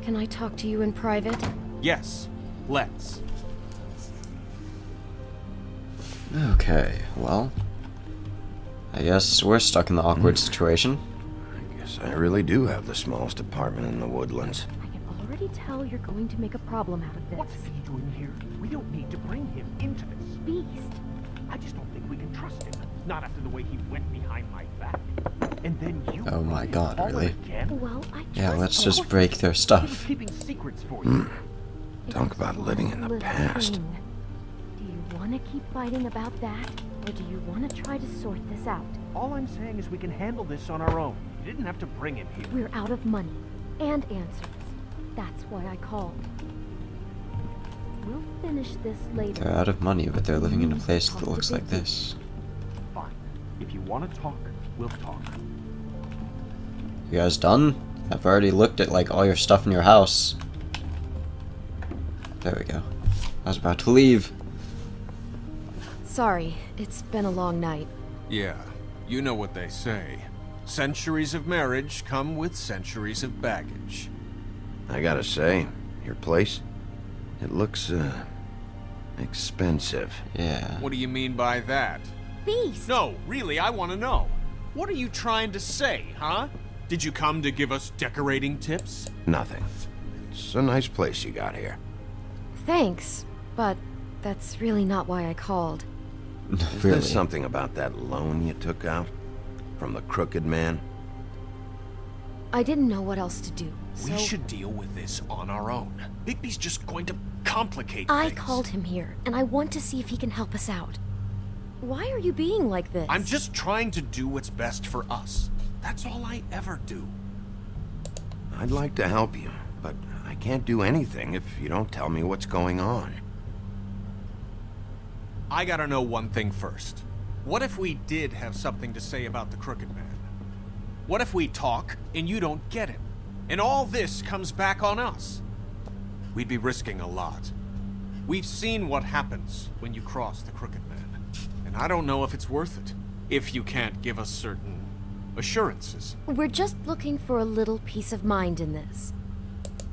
Can I talk to you in private? Yes, let's. Okay, well, I guess we're stuck in the awkward situation. I guess I really do have the smallest apartment in the woodlands. I can already tell you're going to make a problem out of this. What's he doing here? We don't need to bring him into this. Beast. I just don't think we can trust him. Not after the way he went behind my back. And then you... Oh my god, all really? Again? Well, I Yeah, trust let's you. just break their He's stuff. keeping secrets for you. Talk about living in the Little past. thing. Do you want to keep fighting about that? Or do you want to try to sort this out? All I'm saying is we can handle this on our own. You didn't have to bring him here. We're out of money and answers. That's why I called. We'll finish this later. They're out of money, but they're living in a place that looks like this. Fine. If you want to talk, we'll talk. You guys done? I've already looked at like all your stuff in your house. There we go. I was about to leave. Sorry, it's been a long night. Yeah, you know what they say. Centuries of marriage come with centuries of baggage. I gotta say, your place, it looks, expensive. Yeah. What do you mean by that? Beast! No, really, I want to know. What are you trying to say, huh? Did you come to give us decorating tips? Nothing. It's a nice place you got here. Thanks, but that's really not why I called. Is Really? there something about that loan you took out? From the crooked man? I didn't know what else to do, so We should deal with this on our own. Bigby's just going to complicate I things. called him here, and I want to see if he can help us out. Why are you being like this? I'm just trying to do what's best for us. That's all I ever do. I'd like to help you, but I can't do anything if you don't tell me what's going on. I gotta know one thing first. What if we did have something to say about the Crooked Man? What if we talk and you don't get him? And all this comes back on us? We'd be risking a lot. We've seen what happens when you cross the Crooked Man. And I don't know if it's worth it. If you can't give us certain assurances. We're just looking for a little peace of mind in this.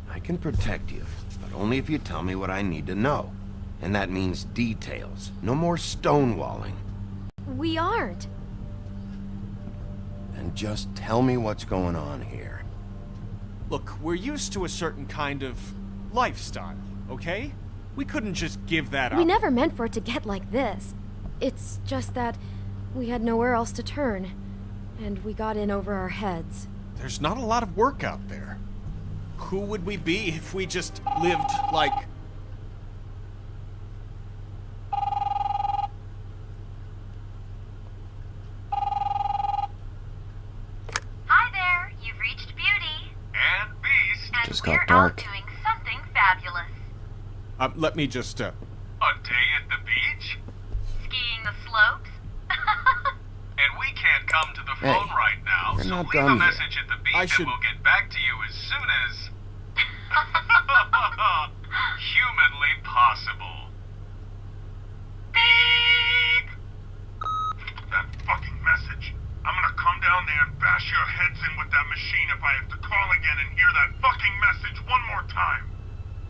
I can protect you, but only if you tell me what I need to know. And that means details. No more stonewalling. We aren't. And just tell me what's going on here. Look, we're used to a certain kind of lifestyle, okay? We couldn't just give that up. We never meant for it to get like this. It's just that we had nowhere else to turn, and we got in over our heads. There's not a lot of work out there. Who would we be if we just lived like... Hi there, you've reached Beauty. And Beast. And Just we're got dark. out doing something fabulous. let me just, A day at the beach? Skiing the slopes. And we can't come to the Hey, phone right now, we're so not leave done a yet. message at the beach I should- and we'll get back to you as soon as... humanly possible. Beep! That fucking message. I'm gonna come down there and bash your heads in with that machine if I have to call again and hear that fucking message one more time.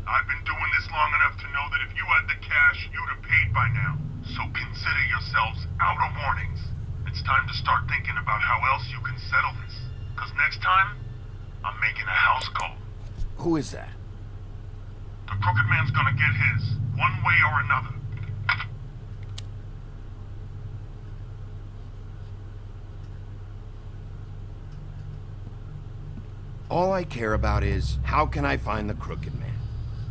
I've been doing this long enough to know that if you had the cash, you'd have paid by now. So consider yourselves out of warnings. It's time to start thinking about how else you can settle this. Because next time, I'm making a house call. Who is that? The Crooked Man's gonna get his, one way or another. All I care about is, how can I find the Crooked Man?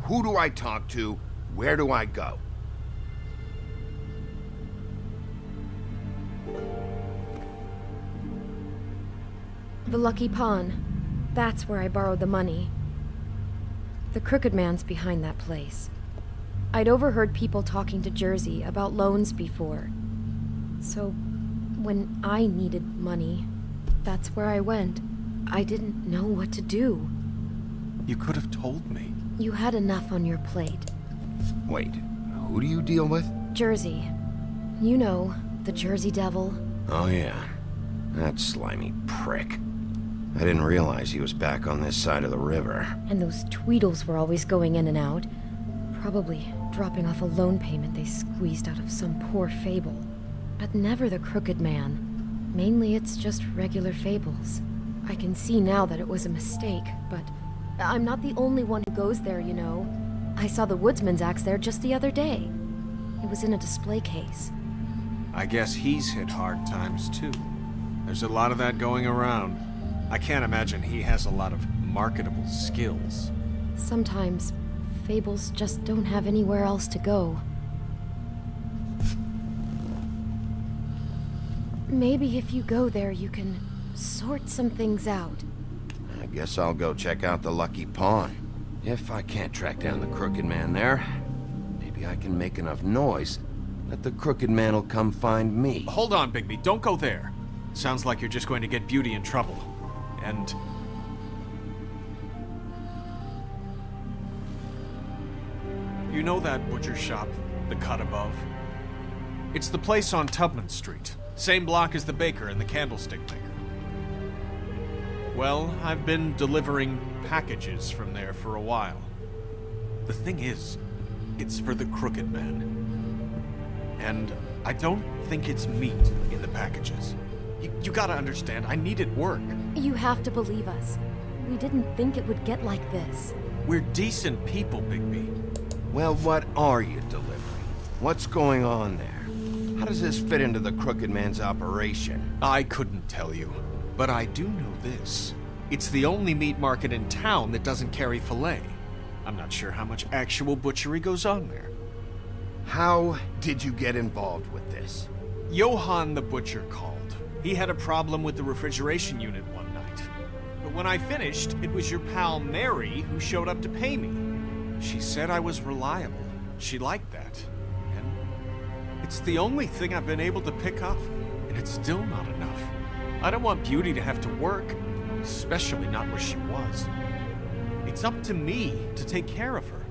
Who do I talk to? Where do I go? The Lucky Pawn. That's where I borrowed the money. The Crooked Man's behind that place. I'd overheard people talking to Jersey about loans before. So, when I needed money, that's where I went. I didn't know what to do. You could have told me. You had enough on your plate. Wait, who do you deal with? Jersey. You know, the Jersey Devil. Oh yeah, that slimy prick. I didn't realize he was back on this side of the river. And those Tweedles were always going in and out. Probably dropping off a loan payment they squeezed out of some poor fable. But never the Crooked Man. Mainly it's just regular fables. I can see now that it was a mistake, but I'm not the only one who goes there, you know. I saw the woodsman's axe there just the other day. It was in a display case. I guess he's hit hard times too. There's a lot of that going around. I can't imagine he has a lot of marketable skills. Sometimes, fables just don't have anywhere else to go. Maybe if you go there, you can sort some things out. I guess I'll go check out the Lucky Pawn. If I can't track down the Crooked Man there, maybe I can make enough noise that the Crooked Man will come find me. Hold on, Bigby. Don't go there. Sounds like you're just going to get Beauty in trouble. And... you know that butcher shop, the cut above? It's the place on Tubman Street. Same block as the baker and the candlestick maker. Well, I've been delivering packages from there for a while. The thing is, it's for the Crooked Man. And I don't think it's meat in the packages. You gotta understand, I needed work. You have to believe us. We didn't think it would get like this. We're decent people, Bigby. Well, what are you delivering? What's going on there? How does this fit into the Crooked Man's operation? I couldn't tell you, but I do know this. It's the only meat market in town that doesn't carry filet. I'm not sure how much actual butchery goes on there. How did you get involved with this? Johann the butcher called. He had a problem with the refrigeration unit one night. But when I finished, it was your pal Mary who showed up to pay me. She said I was reliable. She liked that. And it's the only thing I've been able to pick up. And it's still not enough. I don't want Beauty to have to work, especially not where she was. It's up to me to take care of her.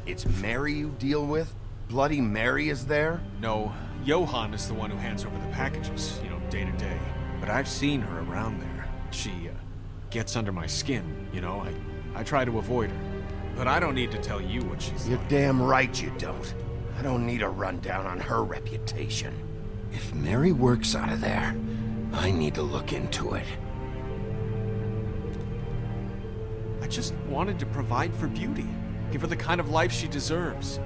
It's Mary you deal with? Bloody Mary is there? No, Johann is the one who hands over the packages, day to day. But I've seen her around there. She, gets under my skin, I try to avoid her. But I don't need to tell you what she's You're like. damn right you don't. I don't need a rundown on her reputation. If Mary works out of there, I need to look into it. I just wanted to provide for Beauty. Give her the kind of life she deserves.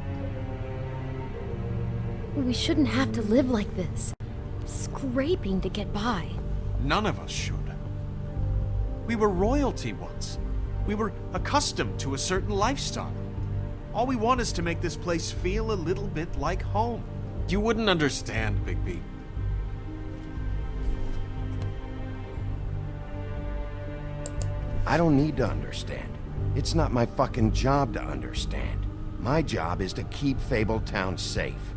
We shouldn't have to live like this. Scraping to get by. None of us should. We were royalty once. We were accustomed to a certain lifestyle. All we want is to make this place feel a little bit like home. You wouldn't understand, Bigby. I don't need to understand. It's not my fucking job to understand. My job is to keep Fabletown safe.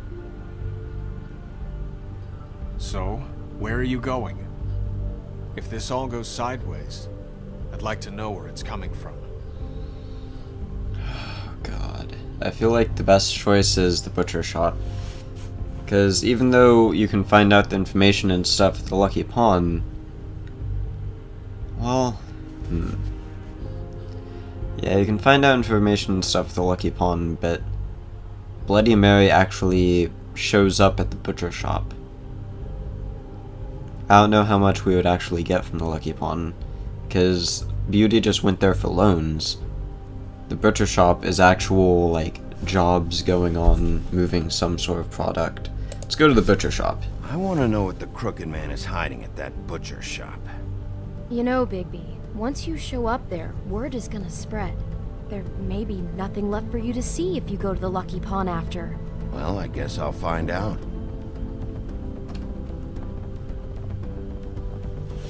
So, where are you going? If this all goes sideways, I'd like to know where it's coming from. Oh god. I feel like the best choice is the butcher shop. Because even though you can find out the information and stuff at the Lucky Pawn, well, yeah, you can find out information and stuff at the Lucky Pawn, but Bloody Mary actually shows up at the butcher shop. I don't know how much we would actually get from the Lucky Pawn, because Beauty just went there for loans. The butcher shop is actual, jobs going on, moving some sort of product. Let's go to the butcher shop. I want to know what the Crooked Man is hiding at that butcher shop. You know, Bigby, once you show up there, word is gonna spread. There may be nothing left for you to see if you go to the Lucky Pawn after. Well, I guess I'll find out.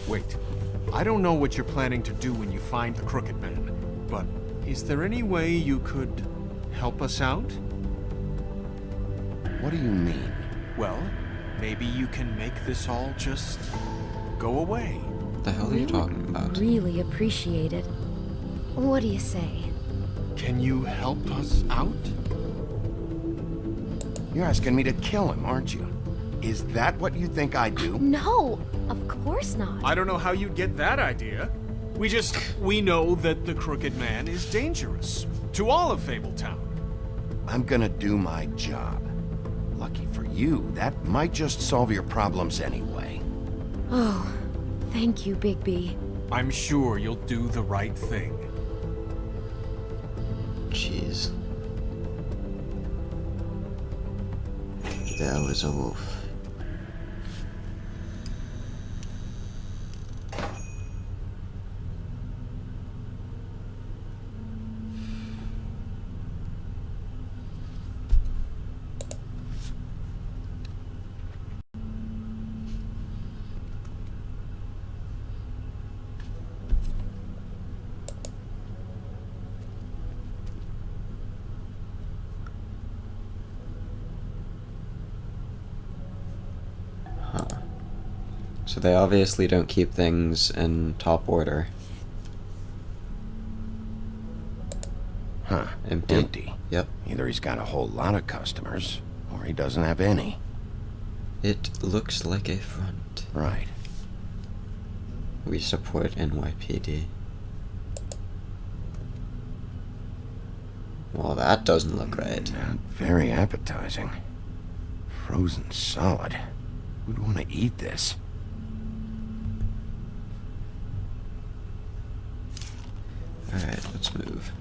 Wait, I don't know what you're planning to do when you find the Crooked Man, but is there any way you could help us out? What do you mean? Well, maybe you can make this all just go away. What the hell are you talking about? Really appreciate it. What do you say? Can you help us out? You're asking me to kill him, aren't you? Is that what you think I do? No, of course not. I don't know how you'd get that idea. We know that the Crooked Man is dangerous. To all of Fabletown. I'm gonna do my job. Lucky for you, that might just solve your problems anyway. Oh, thank you, Bigby. I'm sure you'll do the right thing. Jeez. There was a wolf. So they obviously don't keep things in top order. Huh. Empty. Yep. Either he's got a whole lot of customers, or he doesn't have any. It looks like a front. Right. We support NYPD. Well, that doesn't look right. Not very appetizing. Frozen solid. Who'd want to eat this? Alright, let's move.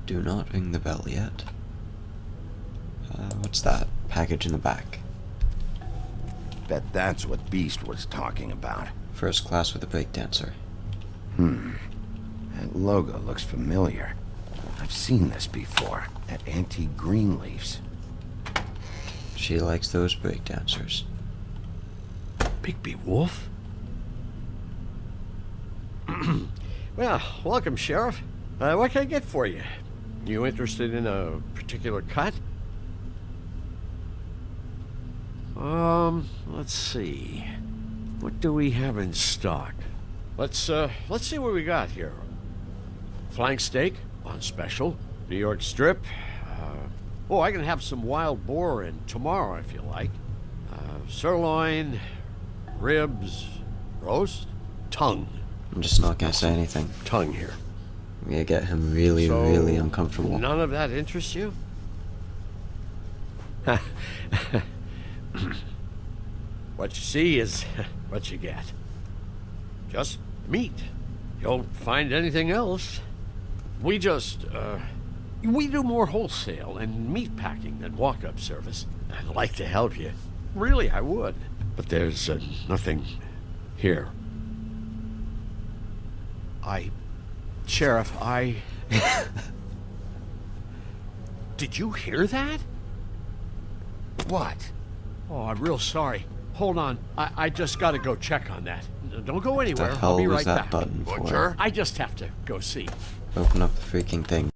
Do not ring the bell yet. What's that? Package in the back. Bet that's what Beast was talking about. First class with a breakdancer. That logo looks familiar. I've seen this before at Antique Greenleaf's. She likes those breakdancers. Bigby Wolf? Well, welcome, Sheriff. What can I get for you? You interested in a particular cut? Let's see. What do we have in stock? Let's see what we got here. Flank steak on special. New York strip. Oh, I can have some wild boar in tomorrow if you like. Sirloin, ribs, roast, tongue. I'm just not gonna say anything. Tongue here. I'm gonna get him really, So, really uncomfortable. None of that interests you? What you see is what you get. Just meat. You won't find anything else. We do more wholesale and meat packing than walk-up service. I'd like to help you. Really, I would. But there's nothing here. Sheriff, Did you hear that? What? Oh, I'm real sorry. Hold on. I just gotta go check on that. Don't go What anywhere. the hell I'll be was right that back. button for? Butcher? I just have to go see. Open up the freaking thing.